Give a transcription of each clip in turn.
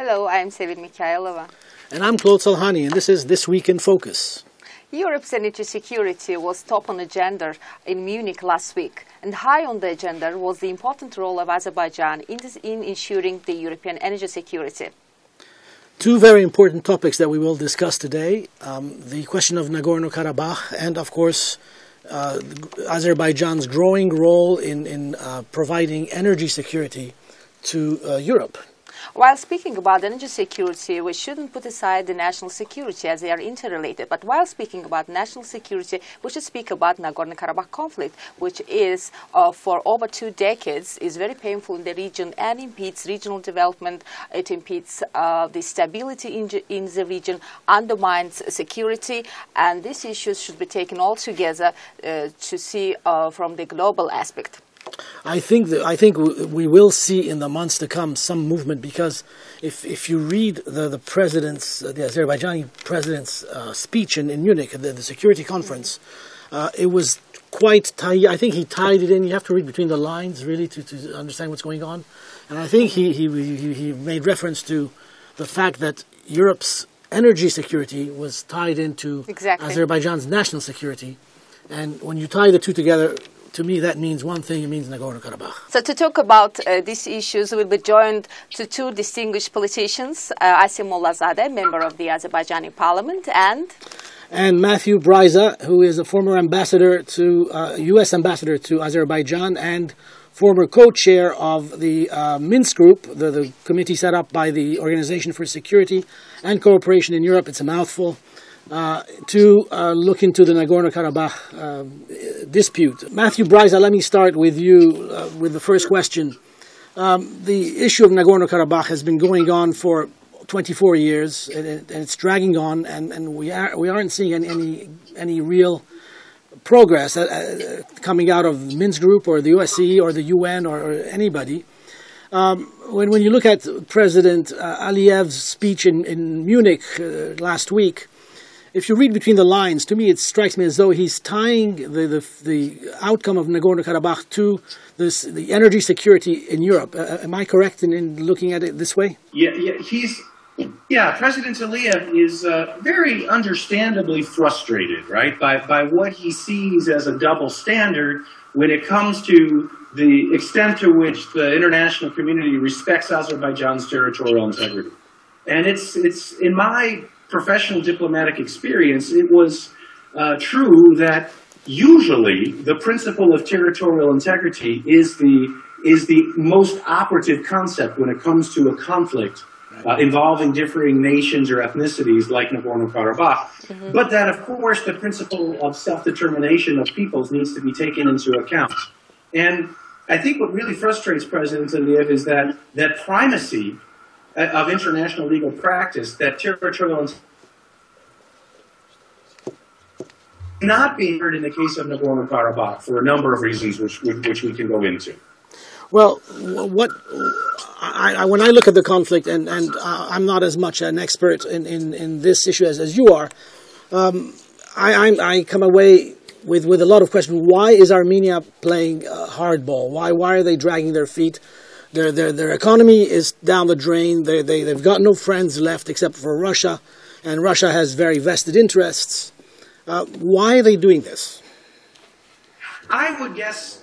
Hello, I'm Sevil Mikhailova. And I'm Claude Salhani, and this is This Week in Focus. Europe's energy security was top on the agenda in Munich last week, and high on the agenda was the important role of Azerbaijan in ensuring the European energy security. Two very important topics that we will discuss today, the question of Nagorno-Karabakh and, of course, Azerbaijan's growing role in providing energy security to Europe. While speaking about energy security, we shouldn't put aside the national security as they are interrelated. But while speaking about national security, we should speak about Nagorno-Karabakh conflict, which is, for over 2 decades, is very painful in the region and impedes regional development. It impedes the stability in the region, undermines security, and these issues should be taken all together to see from the global aspect. I think we will see in the months to come some movement, because if you read the Azerbaijani president's speech in Munich at the Security Conference, it was quite tight. I think he tied it in. You have to read between the lines really to understand what's going on, and I think he made reference to the fact that Europe's energy security was tied into Azerbaijan's national security, and when you tie the two together, to me, that means one thing. It means Nagorno-Karabakh. So to talk about these issues, we'll be joined to two distinguished politicians, Asim Mollazade, member of the Azerbaijani parliament, and Matthew Bryza, who is a former ambassador U.S. ambassador to Azerbaijan and former co-chair of the Minsk Group, the committee set up by the Organization for Security and Cooperation in Europe. It's a mouthful. To look into the Nagorno-Karabakh dispute. Matthew Bryza, let me start with you with the first question. The issue of Nagorno-Karabakh has been going on for 24 years, and it's dragging on, and we aren't seeing any real progress coming out of the Minsk Group or the OSCE or the UN or anybody. When you look at President Aliyev's speech in Munich last week, if you read between the lines, to me it strikes me as though he's tying the outcome of Nagorno-Karabakh to the energy security in Europe. Am I correct in looking at it this way? Yeah, President Aliyev is very understandably frustrated, right, by what he sees as a double standard when it comes to the extent to which the international community respects Azerbaijan's territorial integrity. And it's in my professional diplomatic experience, it was true that usually the principle of territorial integrity is the most operative concept when it comes to a conflict involving differing nations or ethnicities like Nagorno-Karabakh. Mm-hmm. But that, of course, the principle of self-determination of peoples needs to be taken into account. And I think what really frustrates President Aliyev is that primacy of international legal practice, that territorial not being heard in the case of Nagorno-Karabakh for a number of reasons which we can go into. Well, when I look at the conflict, and I'm not as much an expert in this issue as you are, I come away with a lot of questions. Why is Armenia playing hardball? Why are they dragging their feet? Their economy is down the drain. They've got no friends left except for Russia, and Russia has very vested interests. Why are they doing this? I wouldn't guess.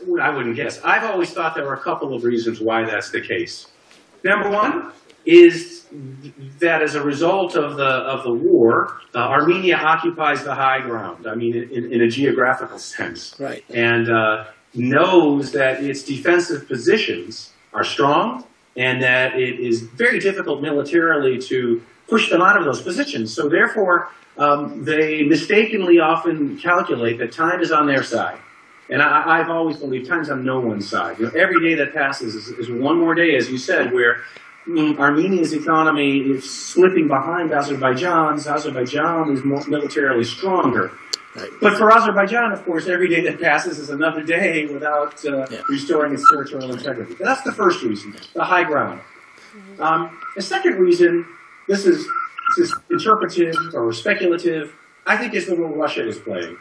I've always thought there were a couple of reasons why that's the case. Number one is that as a result of the war, Armenia occupies the high ground. I mean, in a geographical sense, right? And knows that its defensive positions are strong, and that it is very difficult militarily to push them out of those positions. So therefore, they mistakenly often calculate that time is on their side. And I've always believed time's on no one's side. You know, every day that passes is one more day, as you said, where Armenia's economy is slipping behind Azerbaijan's. Azerbaijan is more militarily stronger. Right. But for Azerbaijan, of course, every day that passes is another day without restoring its territorial integrity. But that's the first reason, the high ground. The second reason, this is interpretive or speculative, I think is the role Russia is playing.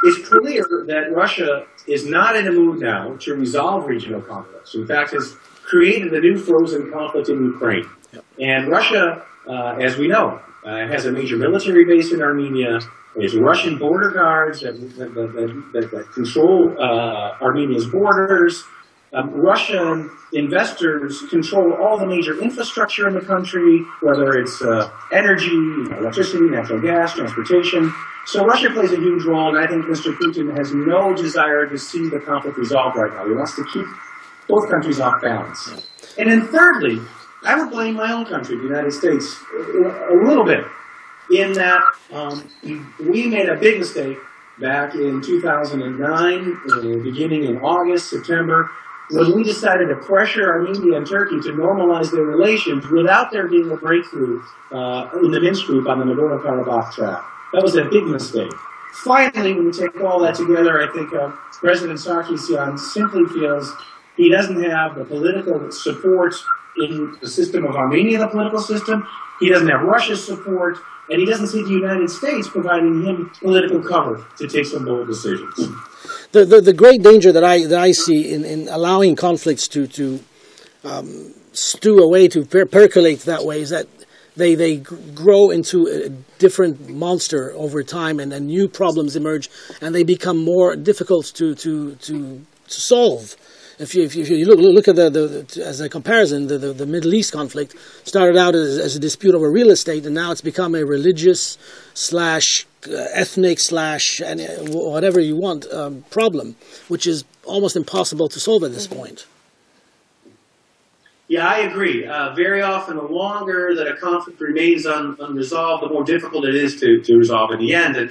it's clear that Russia is not in a mood now to resolve regional conflicts. In fact, has created a new frozen conflict in Ukraine. Yep. And Russia, as we know, has a major military base in Armenia. There's Russian border guards that control Armenia's borders. Russian investors control all the major infrastructure in the country, whether it's energy, electricity, natural gas, transportation. So Russia plays a huge role, and I think Mr. Putin has no desire to see the conflict resolved right now. He wants to keep both countries off balance. And then thirdly, I would blame my own country, the United States, a little bit, in that we made a big mistake back in 2009, beginning in August, September, when we decided to pressure Armenia and Turkey to normalize their relations without there being a breakthrough in the Minsk group on the Nagorno-Karabakh track. That was a big mistake. Finally, when we take all that together, I think President Sarkisian simply feels he doesn't have the political support in the system of Armenia, the political system. He doesn't have Russia's support, and he doesn't see the United States providing him political cover to take some bold decisions. The great danger that I see in allowing conflicts to stew away, to percolate that way, is that they grow into a different monster over time, and new problems emerge, and they become more difficult to solve. If you look at as a comparison, the Middle East conflict started out as a dispute over real estate, and now it's become a religious / ethnic / and whatever you want problem, which is almost impossible to solve at this point. Yeah, I agree. Very often, the longer that a conflict remains unresolved, the more difficult it is to resolve in the end. And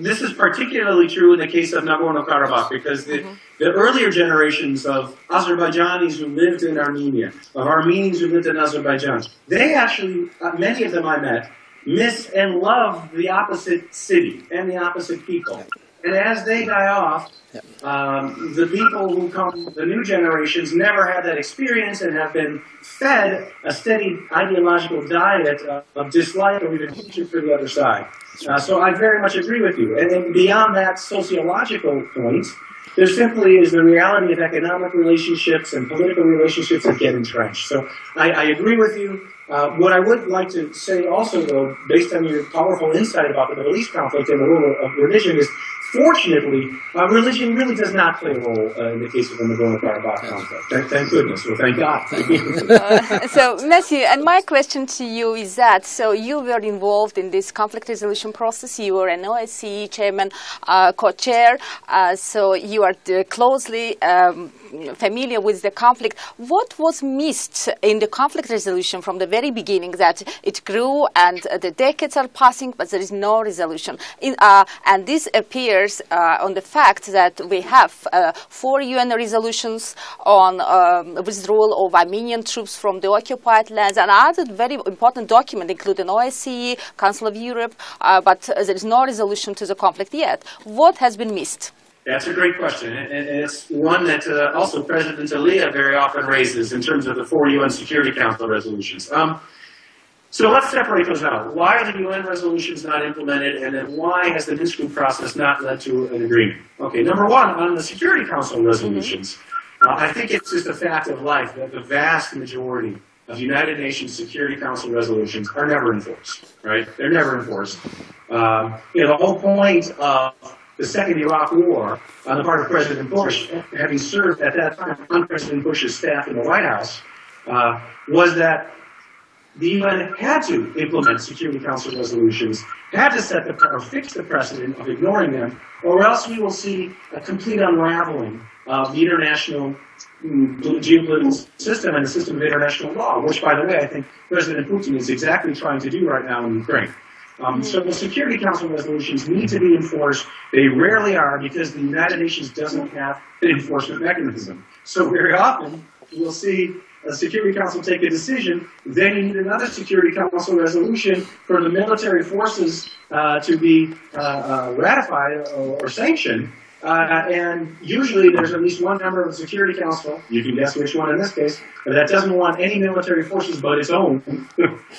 this is particularly true in the case of Nagorno-Karabakh, because the earlier generations of Azerbaijanis who lived in Armenia, of Armenians who lived in Azerbaijan, they actually, many of them I met, miss and love the opposite city and the opposite people. And as they die off, the people who come, the new generations, never had that experience and have been fed a steady ideological diet of dislike or even hatred for the other side. So I very much agree with you. And then beyond that sociological point, there simply is the reality of economic relationships and political relationships that get entrenched. So I agree with you. What I would like to say also, though, based on your powerful insight about the Middle East conflict and the role of religion, is fortunately, religion really does not play a role in the case of the Nagorno-Karabakh conflict. Thank goodness. Well, thank God. So, Matthew, and my question to you is that, so you were involved in this conflict resolution process. You were an OSCE chairman, co-chair, so you are closely familiar with the conflict. What was missed in the conflict resolution from the very beginning, that it grew and the decades are passing, but there is no resolution? And this appears on the fact that we have 4 UN resolutions on withdrawal of Armenian troops from the occupied lands, and other very important documents, including OSCE, Council of Europe, but there is no resolution to the conflict yet. What has been missed? That's a great question, and it's one that also President Aliyev very often raises in terms of the 4 UN Security Council resolutions. So let's separate those out. Why are the UN resolutions not implemented, and then why has the Minsk group process not led to an agreement? Okay, number one, on the Security Council resolutions, I think it's just a fact of life that the vast majority of United Nations Security Council resolutions are never enforced, right? They're never enforced. The whole point of the second Iraq War on the part of President Bush, having served at that time on President Bush's staff in the White House, was that the UN had to implement Security Council resolutions, had to set or fix the precedent of ignoring them, or else we will see a complete unraveling of the international geopolitical system and the system of international law, which, by the way, I think President Putin is exactly trying to do right now in Ukraine. So the Security Council resolutions need to be enforced. They rarely are, because the United Nations doesn't have an enforcement mechanism. So very often we'll see a Security Council take a decision, then you need another Security Council resolution for the military forces to be ratified or sanctioned, And usually there's at least one member of the Security Council, you can guess which one in this case, that doesn't want any military forces but its own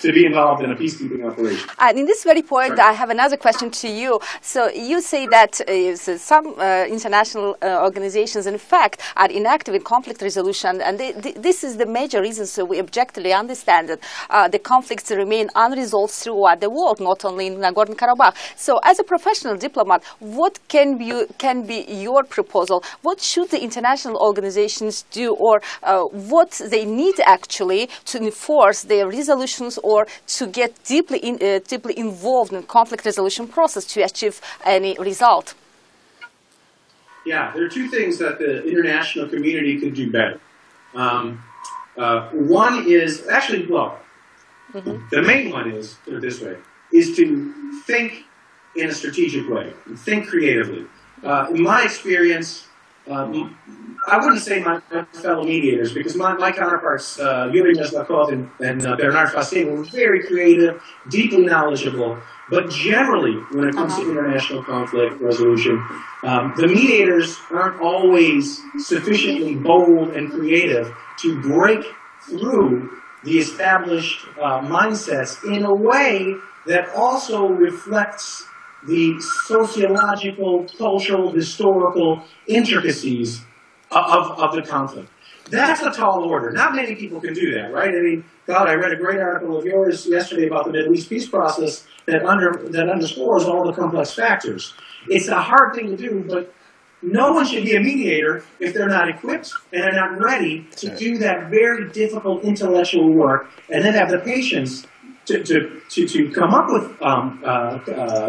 to be involved in a peacekeeping operation. And in this very point, I have another question to you. So you say that some international organizations, in fact, are inactive in conflict resolution, and this is the major reason, so we objectively understand that the conflicts remain unresolved throughout the world, not only in Nagorno-Karabakh. So as a professional diplomat, what can be your proposal? What should the international organizations do, or what they need actually to enforce their resolutions or to get deeply involved in conflict resolution process to achieve any result? Yeah, there are two things that the international community could do better. One is, actually, well, the main one is, put it this way, is to think in a strategic way, think creatively. In my experience, I wouldn't say my fellow mediators, because my counterparts, Yuri Meslakov and Bernard Fassin, were very creative, deeply knowledgeable. But generally, when it comes to international conflict resolution, the mediators aren't always sufficiently bold and creative to break through the established mindsets in a way that also reflects the sociological, cultural, historical intricacies of the conflict. That's a tall order. Not many people can do that, right? I mean, God, I read a great article of yours yesterday about the Middle East peace process that underscores all the complex factors. It's a hard thing to do, but no one should be a mediator if they're not equipped and are not ready to do that very difficult intellectual work and then have the patience to come up with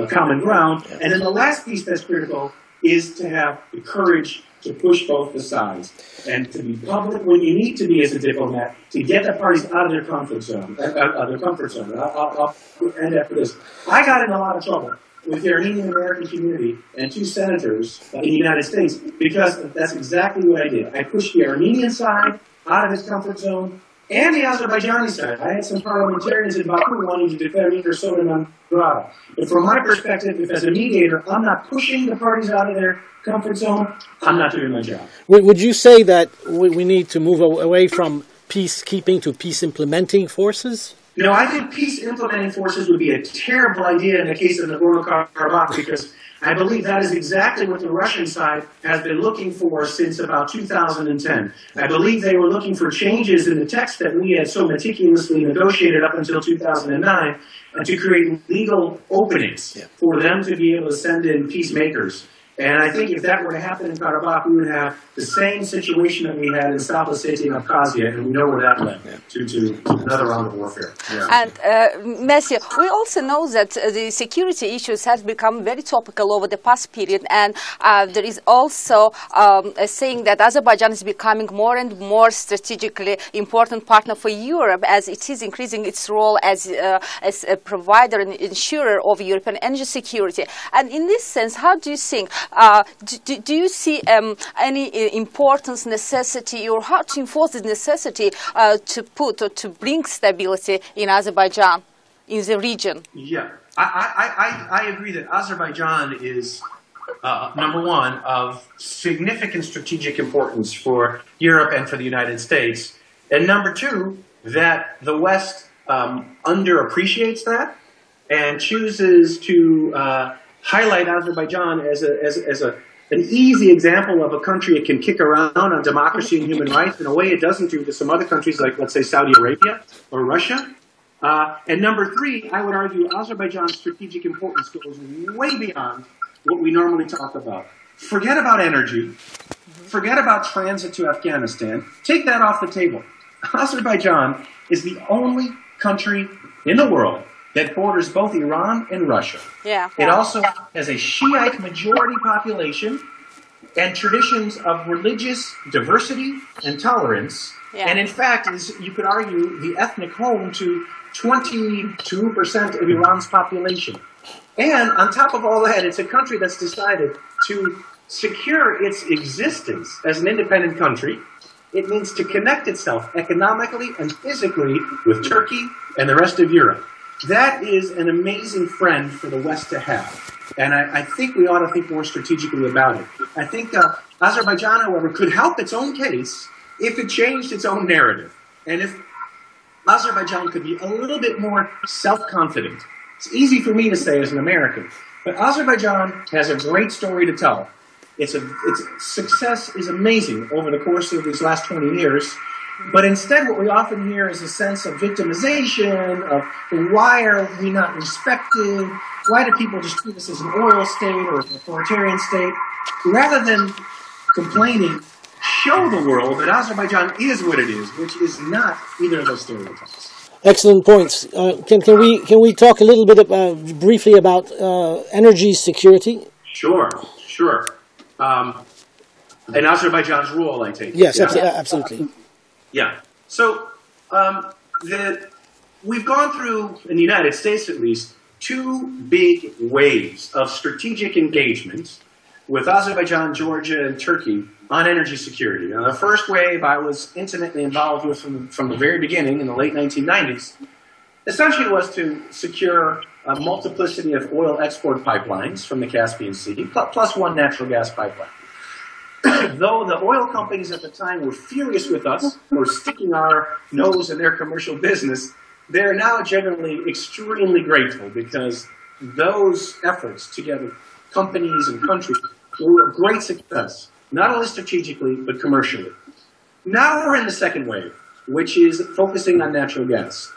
common ground. And then the last piece that's critical is to have the courage to push both the sides and to be public when you need to be as a diplomat to get the parties out of their comfort zone. I'll end after this. I got in a lot of trouble with the Armenian American community and two senators in the United States because that's exactly what I did. I pushed the Armenian side out of his comfort zone and the Azerbaijani side. I had some parliamentarians in Baku wanting to declare either Soda non-grata. But from my perspective, if as a mediator I'm not pushing the parties out of their comfort zone, I'm not doing my job. Would you say that we need to move away from peacekeeping to peace-implementing forces? You know, I think peace-implementing forces would be a terrible idea in the case of Nagorno-Karabakh because I believe that is exactly what the Russian side has been looking for since about 2010. I believe they were looking for changes in the text that we had so meticulously negotiated up until 2009 and to create legal openings for them to be able to send in peacemakers. And I think if that were to happen in Karabakh, we would have the same situation that we had in South Ossetia and Abkhazia, and we know where that led to another round of warfare. Yeah. And, Matthew, we also know that the security issues have become very topical over the past period, and there is also a saying that Azerbaijan is becoming more and more strategically important partner for Europe as it is increasing its role as a provider and insurer of European energy security. And in this sense, how do you think, do you see any importance, necessity, or how to enforce the necessity to put or to bring stability in Azerbaijan, in the region? Yeah, I agree that Azerbaijan is, number one, of significant strategic importance for Europe and for the United States. And number two, that the West underappreciates that and chooses to highlight Azerbaijan as an easy example of a country it can kick around on democracy and human rights in a way it doesn't do to some other countries like, let's say, Saudi Arabia or Russia. And number three, I would argue Azerbaijan's strategic importance goes way beyond what we normally talk about. Forget about energy. Forget about transit to Afghanistan. Take that off the table. Azerbaijan is the only country in the world that borders both Iran and Russia. Yeah. It also has a Shiite majority population and traditions of religious diversity and tolerance. Yeah. And in fact, you could argue the ethnic home to 22% of Iran's population. And on top of all that, it's a country that's decided to secure its existence as an independent country. It means to connect itself economically and physically with Turkey and the rest of Europe. that is an amazing friend for the West to have. And I think we ought to think more strategically about it. I think Azerbaijan, however, could help its own case if it changed its own narrative. And if Azerbaijan could be a little bit more self-confident. It's easy for me to say as an American, but Azerbaijan has a great story to tell. Its success is amazing over the course of these last 20 years. But instead, what we often hear is a sense of victimization, of why are we not respected? Why do people just treat us as an oil state or an authoritarian state? Rather than complaining, show the world that Azerbaijan is what it is, which is not either of those stereotypes. Excellent points. Can we talk a little bit briefly about energy security? Sure. And Azerbaijan's role, I take it. Yes, absolutely. Yeah. So we've gone through, in the United States at least, two big waves of strategic engagement with Azerbaijan, Georgia, and Turkey on energy security. Now, the first wave I was intimately involved with from the very beginning in the late 1990s. Essentially, it was to secure a multiplicity of oil export pipelines from the Caspian Sea, plus one natural gas pipeline. Though the oil companies at the time were furious with us for sticking our nose in their commercial business, they're now generally extremely grateful because those efforts together, companies and countries, were a great success, not only strategically, but commercially. Now we're in the second wave, which is focusing on natural gas.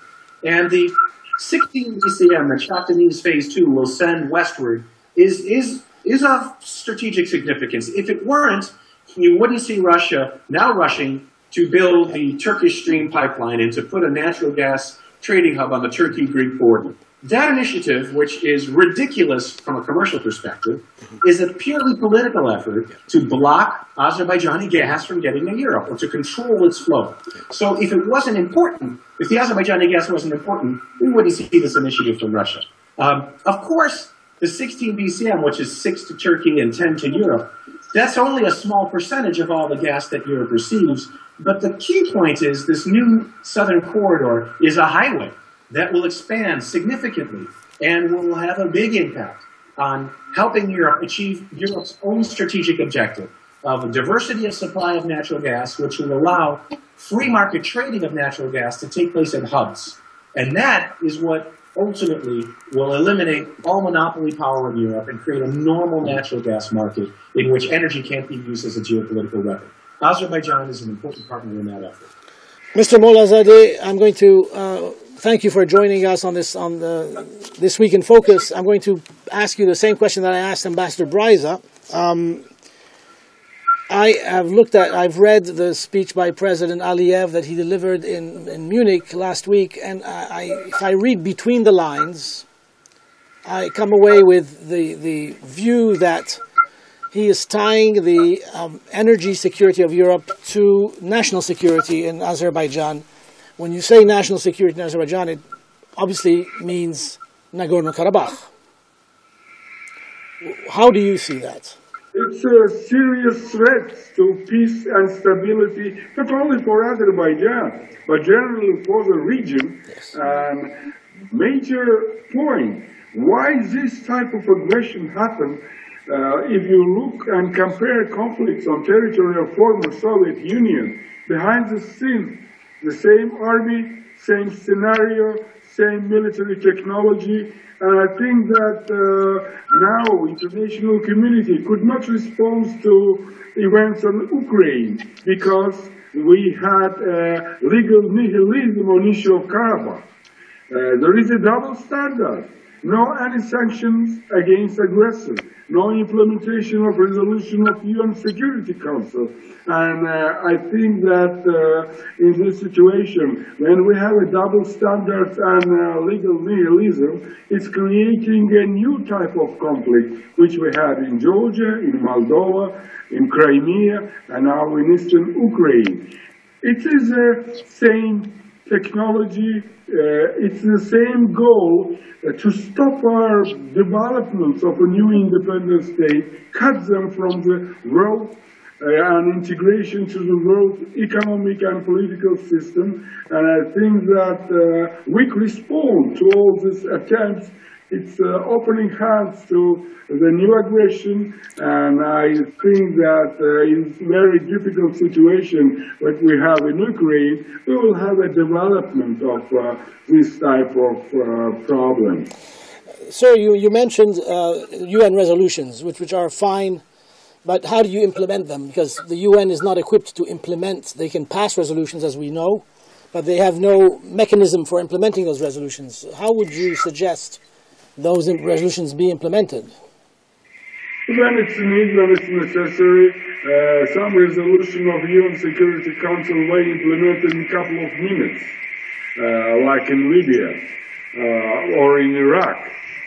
And the 16 BCM that Shah Deniz Phase 2 will send westward is of strategic significance. If it weren't, you wouldn't see Russia now rushing to build the Turkish Stream pipeline and to put a natural gas trading hub on the Turkey-Greek border. That initiative, which is ridiculous from a commercial perspective, is a purely political effort to block Azerbaijani gas from getting to Europe or to control its flow. So if it wasn't important, if the Azerbaijani gas wasn't important, we wouldn't see this initiative from Russia. Of course, the 16 BCM, which is 6 to Turkey and 10 to Europe, that's only a small percentage of all the gas that Europe receives. But the key point is this new southern corridor is a highway that will expand significantly and will have a big impact on helping Europe achieve Europe's own strategic objective of a diversity of supply of natural gas, which will allow free market trading of natural gas to take place at hubs. And that is what ultimately will eliminate all monopoly power in Europe and create a normal natural gas market in which energy can't be used as a geopolitical weapon. Azerbaijan is an important partner in that effort. Mr. Mollazade, I'm going to thank you for joining us on this Week in Focus. I'm going to ask you the same question that I asked Ambassador Bryza. I've read the speech by President Aliyev that he delivered in Munich last week, and if I read between the lines, I come away with the view that he is tying the energy security of Europe to national security in Azerbaijan. When you say national security in Azerbaijan, it obviously means Nagorno-Karabakh. How do you see that? It's a serious threat to peace and stability, not only for Azerbaijan, but generally for the region. Yes. Major point, why this type of aggression happened, if you look and compare conflicts on territory of former Soviet Union, behind the scenes, the same army, same scenario, same military technology. And I think that now international community could not respond to events on Ukraine because we had legal nihilism on issue of Karabakh. There is a double standard. No any sanctions against aggressors. No implementation of resolution of UN Security Council. And I think that in this situation, when we have a double standards and legal nihilism, it's creating a new type of conflict, which we had in Georgia, in Moldova, in Crimea, and now in eastern Ukraine. It is the same technology, it's the same goal to stop our developments of a new independent state, cut them from the world and integration to the world economic and political system. And I think that weak response to all these attempts, it's opening hands to the new aggression, and I think that in a very difficult situation that we have in Ukraine, we will have a development of this type of problem. Sir, you mentioned UN resolutions, which are fine, but how do you implement them? Because the UN is not equipped to implement. They can pass resolutions, as we know, but they have no mechanism for implementing those resolutions. How would you suggest those resolutions be implemented? When it's needed, when it's necessary, some resolution of UN Security Council will be implemented in a couple of minutes, like in Libya or in Iraq.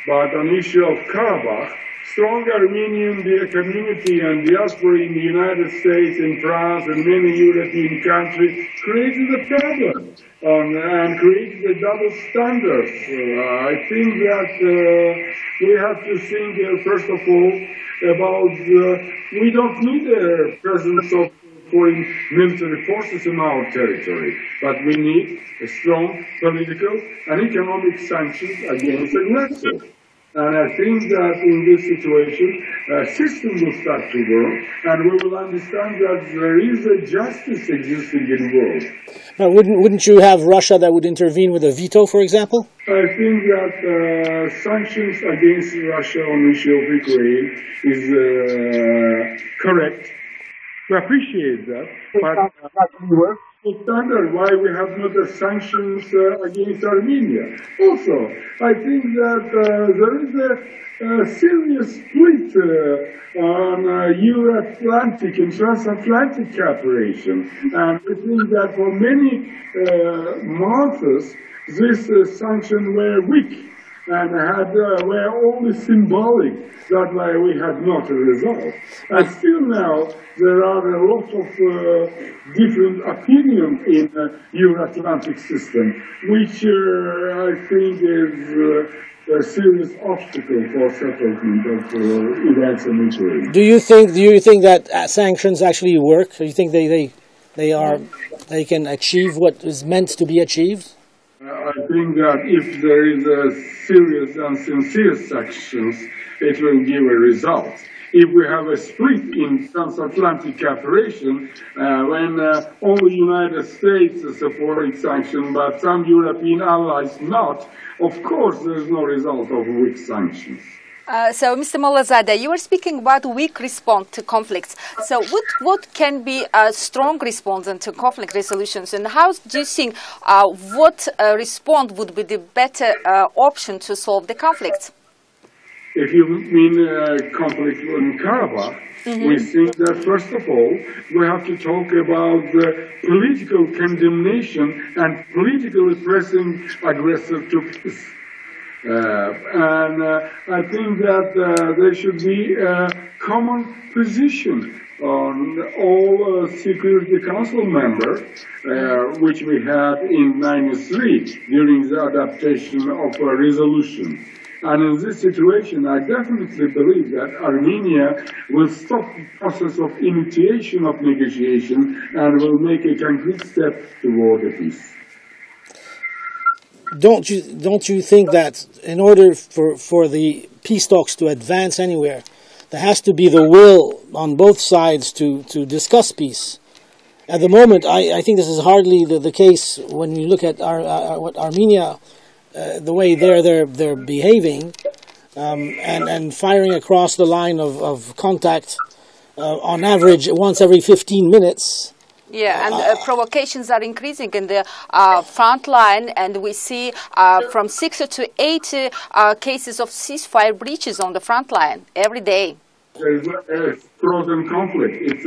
But on the issue of Karabakh, strong Armenian community and diaspora in the United States, in France, and many European countries created a problem and created a double standard. I think that we have to think, first of all, about we don't need a presence of foreign military forces in our territory, but we need a strong political and economic sanctions against aggressors. And I think that in this situation, a system will start to work, and we will understand that there is a justice existing in the world. Now, wouldn't you have Russia that would intervene with a veto, for example? I think that sanctions against Russia on the issue of Ukraine is correct. We appreciate that, but standard why we have not sanctions against Armenia. Also, I think that there is a serious split on Euro-Atlantic and transatlantic cooperation, and I think that for many months these sanctions were weak and were only symbolic. That why we had not a result. And still now, there are a lot of different opinions in the Euro-Atlantic system, which I think is a serious obstacle for settlement of events in Ukraine. Do you think that sanctions actually work? Do you think they can achieve what is meant to be achieved? I think that if there is a serious and sincere sanctions, it will give a result. If we have a split in transatlantic cooperation, when only United States is supporting sanctions, but some European allies not, of course there is no result of weak sanctions. So, Mr. Mollazade, you were speaking about weak response to conflicts. So, what can be a strong response to conflict resolutions, and how do you think what response would be the better option to solve the conflicts? If you mean conflict in Karabakh, we think that first of all, we have to talk about the political condemnation and politically pressing aggressor to peace. And I think that there should be a common position on all Security Council members, which we had in '93 during the adaptation of a resolution. And in this situation, I definitely believe that Armenia will stop the process of initiation of negotiation and will make a concrete step toward a peace. Don't you think that in order for the peace talks to advance anywhere, there has to be the will on both sides to discuss peace? At the moment, I think this is hardly the case when you look at what Armenia, the way they're behaving, and firing across the line of contact on average once every 15 minutes. Yeah, and provocations are increasing in the front line, and we see from 6 to 8 cases of ceasefire breaches on the front line every day. There is a frozen conflict. It's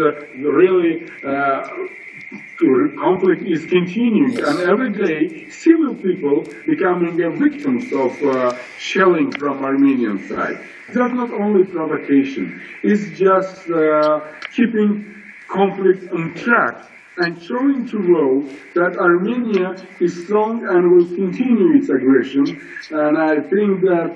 really conflict is continuing, and every day civil people becoming victims of shelling from Armenian side. That's not only provocation. It's just keeping conflict on track and showing to the world that Armenia is strong and will continue its aggression. And I think that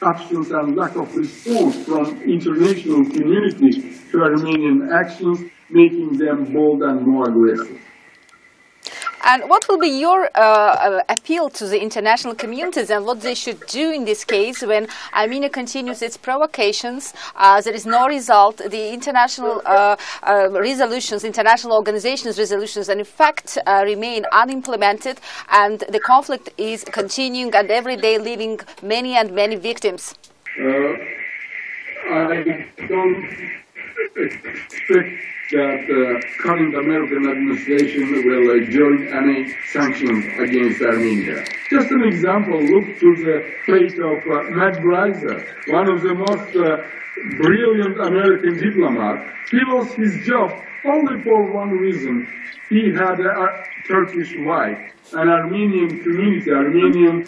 absence and lack of response from international community to Armenian actions, making them bold and more aggressive. And what will be your appeal to the international communities and what they should do in this case when Armenia continues its provocations? There is no result. The international resolutions, international organizations' resolutions, and in fact remain unimplemented, and the conflict is continuing and every day leaving many and many victims. I don't expect that the current American administration will join any sanctions against Armenia. Just an example, look to the fate of Bryza, one of the most brilliant American diplomats. He lost his job only for one reason. He had a Turkish wife, an Armenian community, Armenian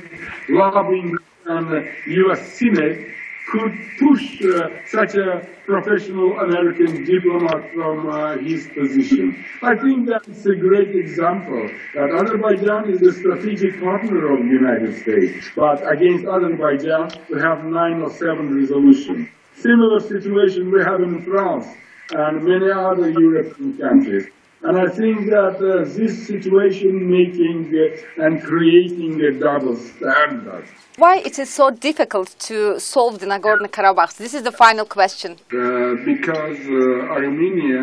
lobbying and U.S. Senate could push such a professional American diplomat from his position. I think that's a great example that Azerbaijan is a strategic partner of the United States, but against Azerbaijan we have 9 or 7 resolutions. Similar situation we have in France and many other European countries. And I think that this situation making and creating a double standard. Why it is so difficult to solve the Nagorno-Karabakh? This is the final question. Because Armenia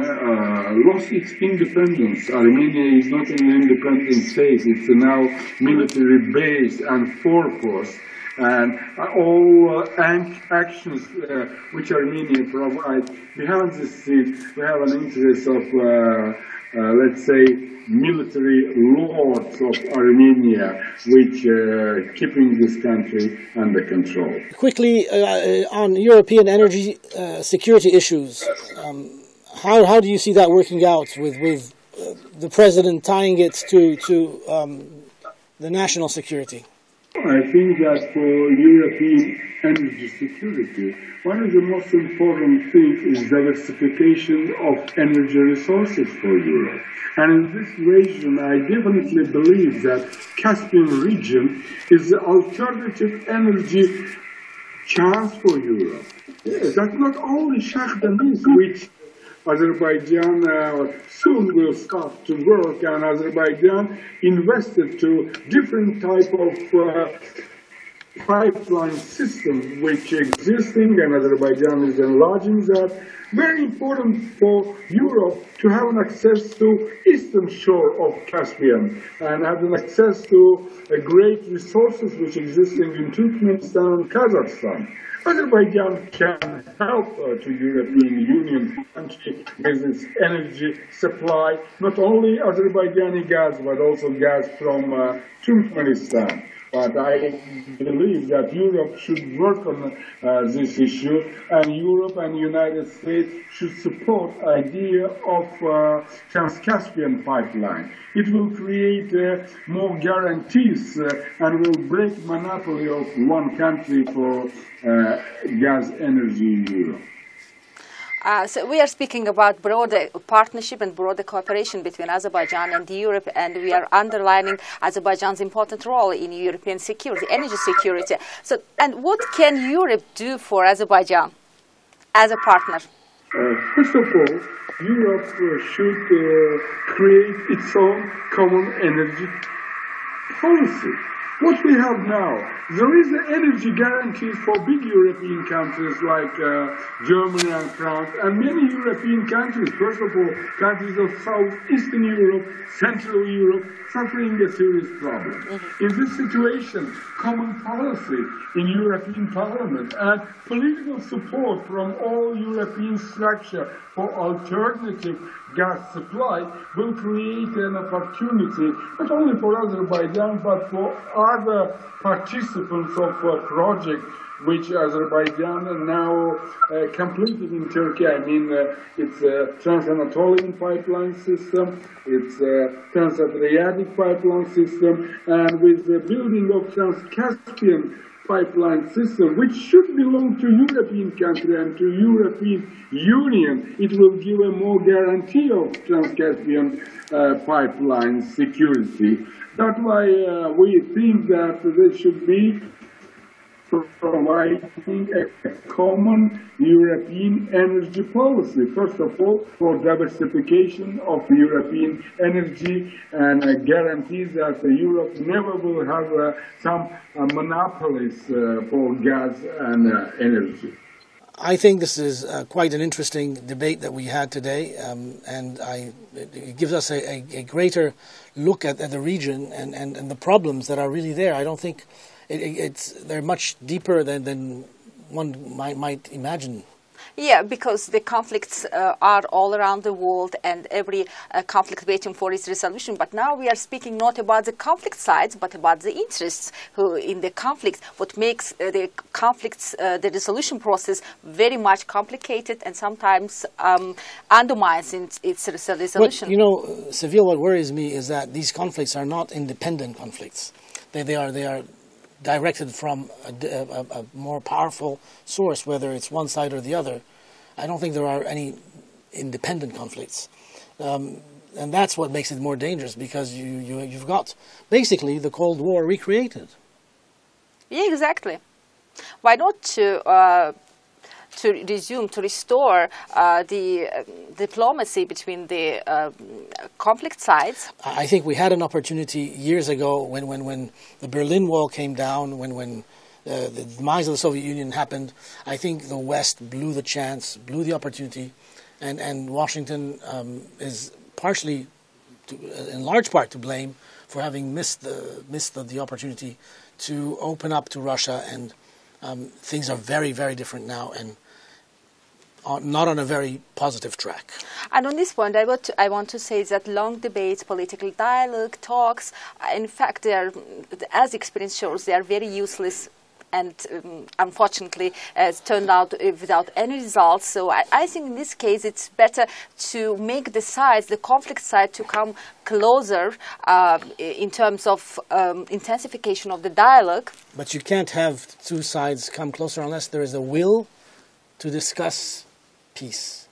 lost its independence. Armenia is not an independent state. It's now military base and force. And all actions which Armenia provides behind this seat, we have an interest of, let's say, military lords of Armenia, which keeping this country under control. Quickly, on European energy security issues, how do you see that working out with the president tying it to the national security? I think that for European energy security, one of the most important things is diversification of energy resources for Europe. And in this region, I definitely believe that Caspian region is the alternative energy chance for Europe. That not only Shah Deniz, which Azerbaijan soon will start to work, and Azerbaijan invested to different type of pipeline system which existing, and Azerbaijan is enlarging that. Very important for Europe to have an access to eastern shore of Caspian and have an access to great resources which existing in Turkmenistan and Kazakhstan. Azerbaijan can help to European Union country with its energy supply, not only Azerbaijani gas, but also gas from Turkmenistan. But I believe that Europe should work on this issue, and Europe and the United States should support the idea of Trans-Caspian pipeline. It will create more guarantees and will break monopoly of one country for gas energy in Europe. So we are speaking about broader partnership and broader cooperation between Azerbaijan and Europe, and we are underlining Azerbaijan's important role in European security, energy security. So, and what can Europe do for Azerbaijan as a partner? First of all, Europe should create its own common energy policy. What we have now, there is an energy guarantee for big European countries like Germany and France, and many European countries, first of all, countries of Southeastern Europe, Central Europe, suffering a serious problem. In this situation, common policy in European Parliament and political support from all European structure for alternative gas supply will create an opportunity not only for Azerbaijan but for other participants of a project which Azerbaijan now completed in Turkey. I mean, it's a Trans-Anatolian pipeline system, it's a Trans-Adriatic pipeline system, and with the building of Trans-Caspian pipeline system, which should belong to European country and to European Union, it will give a more guarantee of Trans-Caspian pipeline security. That's why we think that there should be providing a common European energy policy. First of all, for diversification of European energy and guarantees that Europe never will have some monopolies for gas and energy. I think this is quite an interesting debate that we had today, and it gives us a greater look at the region and the problems that are really there. I don't think they're much deeper than one might imagine. Yeah, because the conflicts are all around the world, and every conflict waiting for its resolution. But now we are speaking not about the conflict sides, but about the interests in the conflict, what makes the conflicts, the resolution process very much complicated and sometimes undermines its resolution. But, Seville, what worries me is that these conflicts are not independent conflicts. They are directed from a more powerful source, whether it's one side or the other. I don't think there are any independent conflicts. And that's what makes it more dangerous, because you've got basically the Cold War recreated. Yeah, exactly. Why not to restore the diplomacy between the conflict sides? I think we had an opportunity years ago when the Berlin Wall came down, when the demise of the Soviet Union happened. I think the West blew the chance, blew the opportunity, and Washington is partially, in large part, to blame for having missed the opportunity to open up to Russia. And things are very, very different now, and not on a very positive track. And on this point, I want to say that long debates, political dialogue, talks, in fact, they are, as experience shows, they are very useless, and unfortunately turned out without any results. So I think in this case it's better to make the sides, the conflict side, to come closer in terms of intensification of the dialogue. But you can't have two sides come closer unless there is a will to discuss peace.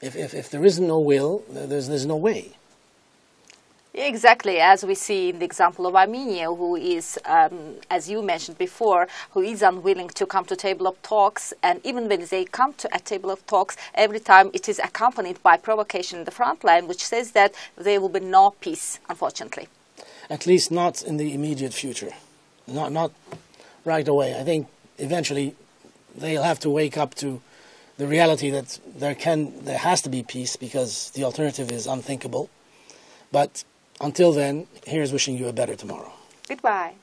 If there is no will, there's no way. Exactly, as we see in the example of Armenia, who is, as you mentioned before, who is unwilling to come to table of talks, and even when they come to a table of talks, every time it is accompanied by provocation in the front line, which says that there will be no peace, unfortunately. At least not in the immediate future, not right away. I think eventually they'll have to wake up to the reality that there has to be peace, because the alternative is unthinkable. But until then, here's wishing you a better tomorrow. Goodbye.